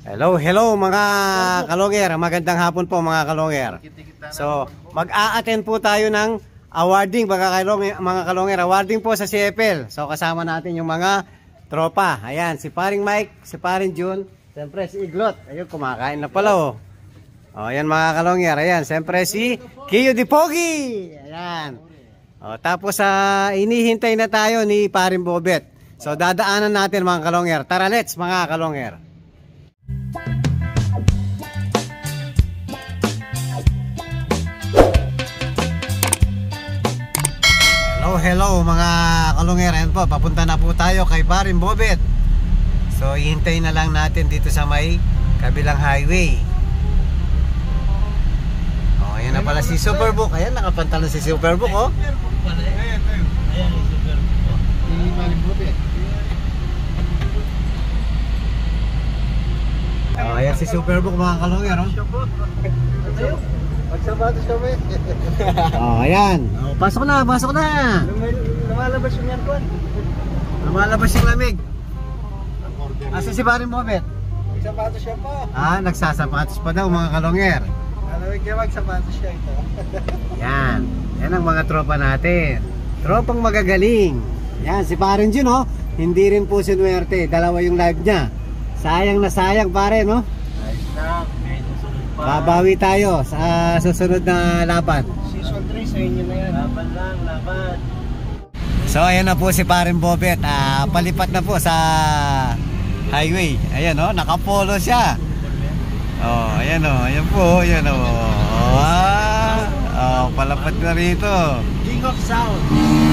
Hello mga kalonger. Magandang hapon po mga kalonger. So, mag-a-attend po tayo ng awarding mga kalonger. Awarding po sa CFL. So, kasama natin yung mga tropa. Ayan, si paring Mike, si paring June, siyempre si Iglot. Ayun, kumakain na pala oh. O, ayan mga kalonger. Ayan, siyempre si Kiyo Di Pogi. Ayan. O, tapos inihintay na tayo ni paring Bobet. So, dadaanan natin mga kalonger. Tara, let's mga kalonger. Hello mga kalonger. Ayan po, papunta na po tayo kay paring Bobet. So, ihintay na lang natin dito sa may kabilang highway. O, ayan na pala si Superbook. Ayan, nakapantalon si Superbook oh. Ayan yung Superbook. Si paring Bobet. Oh, ayan si Superbook mga kalongero. Magsabatos kami. Oh, ayan. Oh, pasok na, pasok na. Lumalabas yung aircon. Lumalabas yung lamig. Asa si paring Bobet? Magsabatos siya po. Nagsasapatos pa daw mga kalonger. Malamig kayo magsabatos siya ito. Yan. Yan ang mga tropa natin. Tropang magagaling. Yan, si paring Jun oh. Hindi rin po sinuwerte. Dalawa yung live niya. Sayang na sayang pare no? Ayos na. Pa. Babawi tayo sa susunod na laban. Season 3 sa inyo na yan. Laban lang, laban. So ayan na po si paring Bobet. Palipat na po sa highway. Ayan oh, nakapolo siya. Oh, ayan oh, ayan po, ayan oh. Palapat na rito. King of South.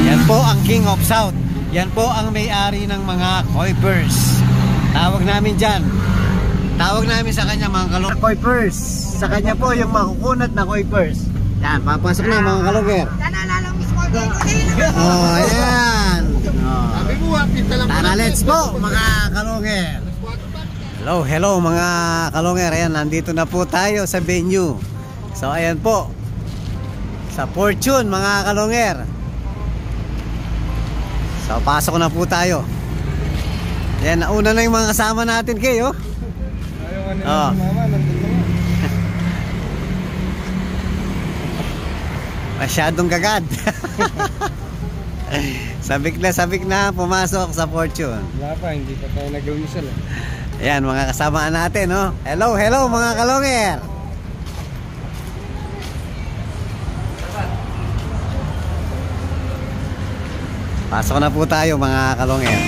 Yan po ang King of South. Yan po ang may-ari ng mga Kuipers. Tawag namin dyan. Tawag namin sa kanya mga kalongger. Kuipers. Sa kanya po yung makukunat na Kuipers. Yan, papasok na mga kalongger. Oh, ayan. Sabi mo, pinta lang. Tara, let's go mga kalongger. Hello mga kalongger. Ayan, nandito na po tayo sa venue. So, ayan po. Sa Fortune mga kalongger. So, pasok na po tayo. Yan, nauna na yung mga kasama natin kayo. Oh. Masyadong gagad. Sabik na pumasok sa Fortune. Wala pa, hindi pa tayo nag-umisal eh. Ayan, mga kasama natin oh. Hello mga kalongger. Pasok na po tayo mga kalongger.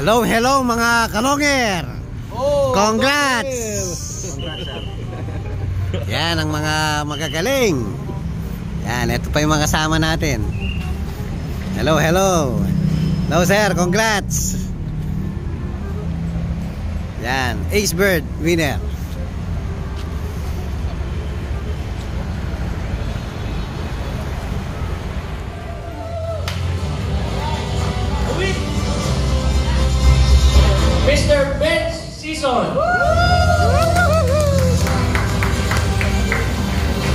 Hello, hello mga kalonger! Oh, Congrats! Yan ang mga magagaling. Yan, ito pa yung mga kasama natin. Hello, hello. Hello sir, congrats. Yan, Ace Bird winner. Mr. Benz Season.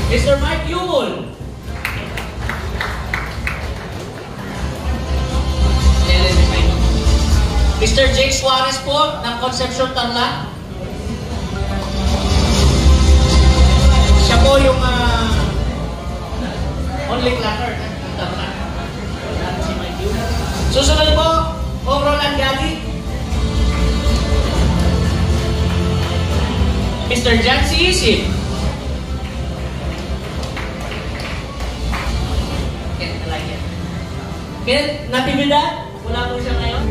Mr. Mike Yumul. Mr. Jake Suarez po ng Concepcion Tarlac. Siya po yung only clacker ng Tarlac. Si Mike Yumul. Susunod po, Roland Gali. Mr. Jancy Yusip. Natividad, wala po siya ngayon.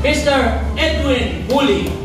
Mr. Edwin Muli.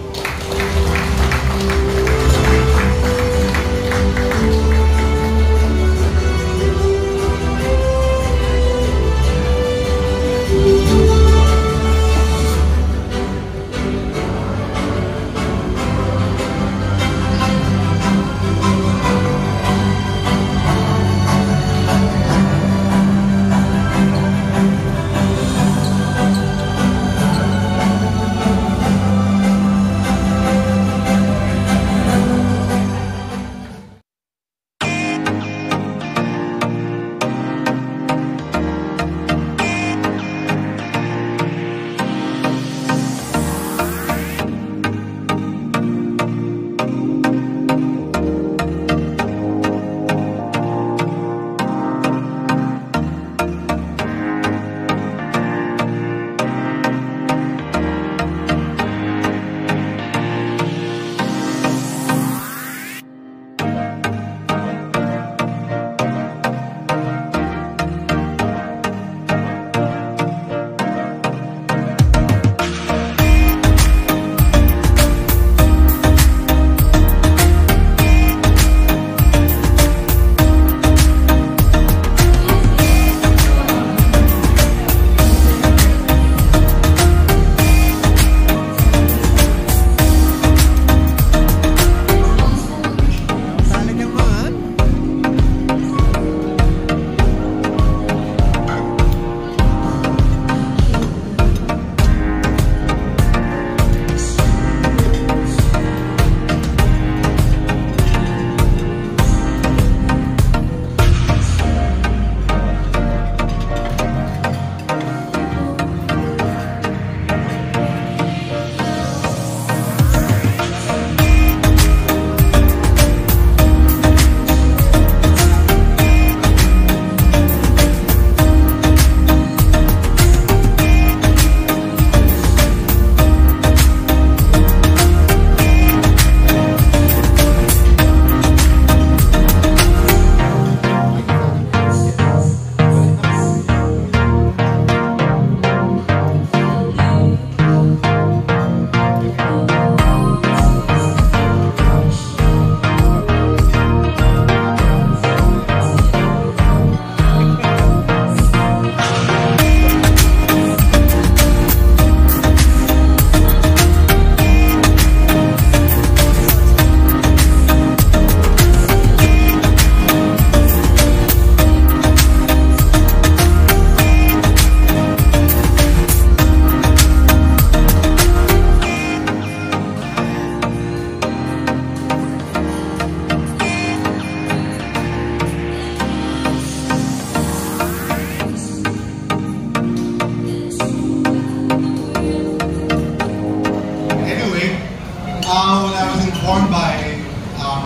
When I was informed by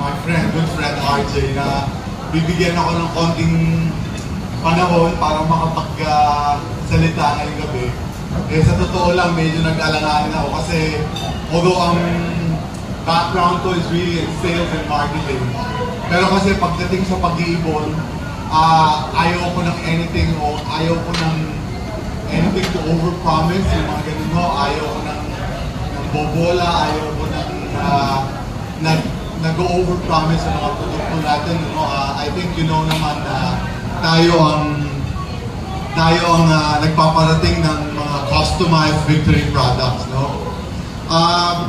my good friend RJ na bibigyan ako ng konting panahon para makapagsalita ngayong gabi. Eh sa totoo lang, medyo nag-alanganin ako kasi although ang background ko is really in sales and marketing, pero kasi pagdating sa pag-iibon, ayaw ko ng anything o ayaw ko ng anything to overpromise, yung mga ganun mo, ayaw ko ng bobola, ayoko nag-over-promise sa mga produkto natin. I think you know naman na tayo ang nagpaparating ng mga customized victory products, no?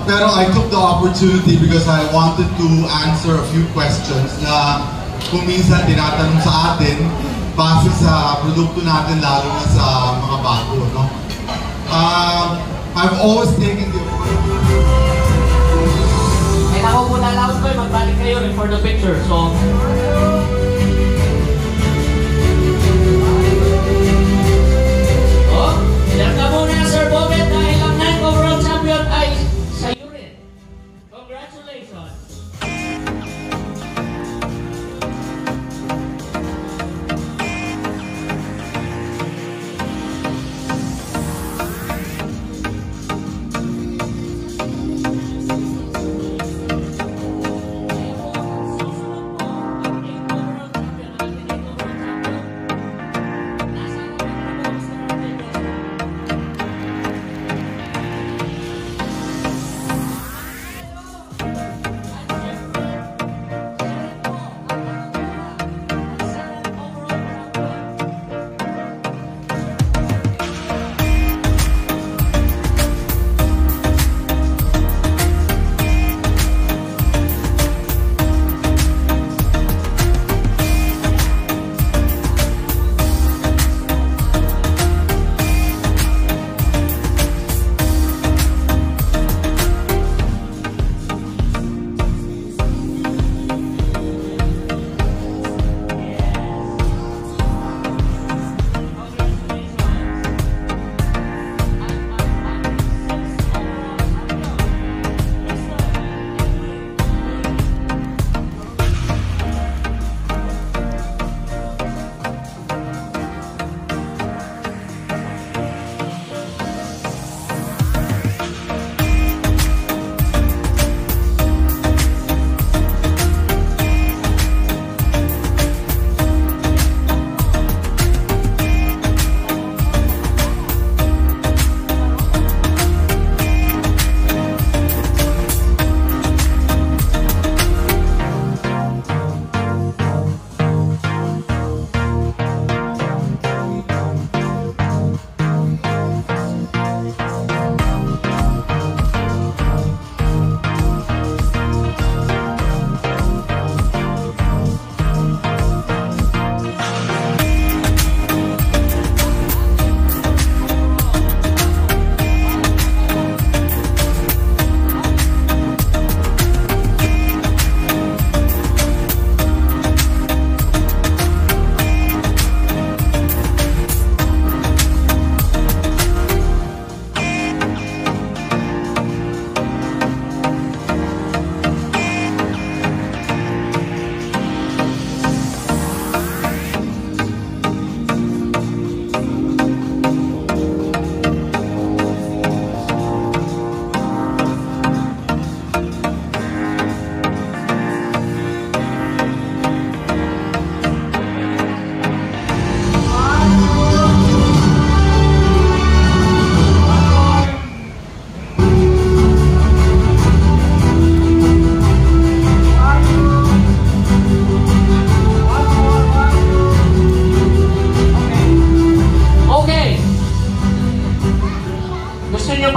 Pero I took the opportunity because I wanted to answer a few questions na kung minsan tinatanong sa atin base sa produkto natin, lalo na sa mga bago, no? I've always taken the Ako muna lang ko, magbalik kayo for the picture. So, yan ka muna, Sir Bobet, dahil ang 9th overall champion ay sa iyo rin. Congratulations!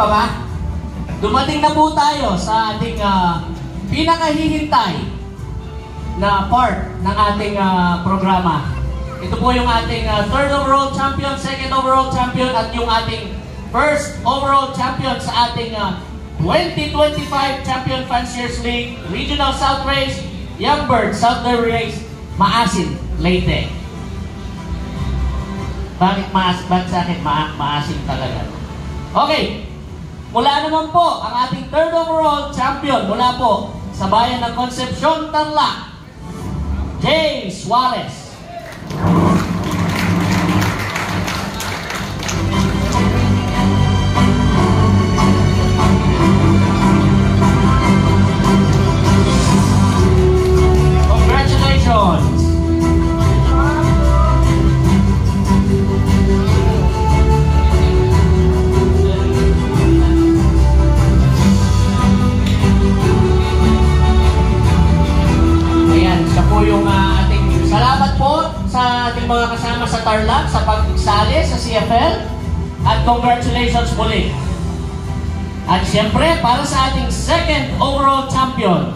pa ba? Dumating na po tayo sa ating pinakahihintay na part ng ating programa. Ito po yung ating third overall champion, second overall champion, at yung ating first overall champion sa ating 2025 Champion Fanciers League Regional South Race, Young Bird South Derby Race, Maasin, Leyte. Bakit sa akin maasin talaga? Okay, mula naman po ang ating third overall champion mula po sa bayan ng Concepcion, Tarlac, Jay Suarez. Congratulations! At congratulations muli. At siyempre, para sa ating second overall champion,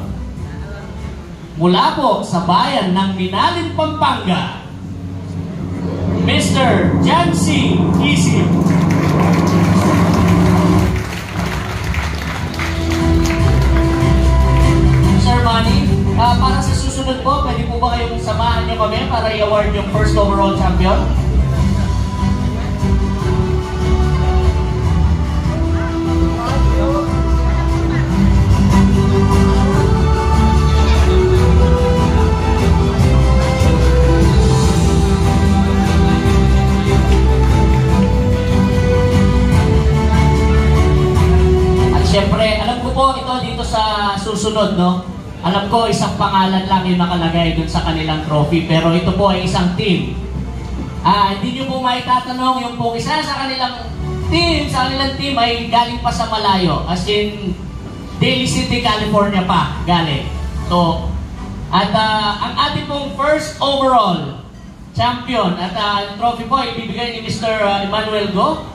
mula po sa bayan ng Minalin, Pampanga, Mr. Jancy Isim. Sir Manny, para sa susunod po, pwede po ba kayong samahan nyo kami para i-award yung first overall champion? At syempre, alam ko po ito dito sa susunod, no? Alam ko, isang pangalan lang yung nakalagay dun sa kanilang trophy, pero ito po ay isang team. Hindi nyo po maitatanong yung po isa sa kanilang team ay galing pa sa malayo, as in Daly City, California pa galing. So, at ang ating pong first overall champion at trophy po ibibigay ni Mr. Emmanuel Go.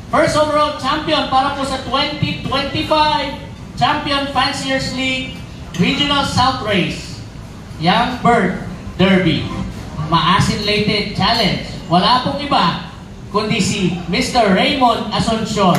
First overall champion para po sa 2025 Champion Fanciers League Regional South Race Young Bird Derby Maasin-Lated Challenge. Wala pong iba kundi si Mr. Raymond Asuncion.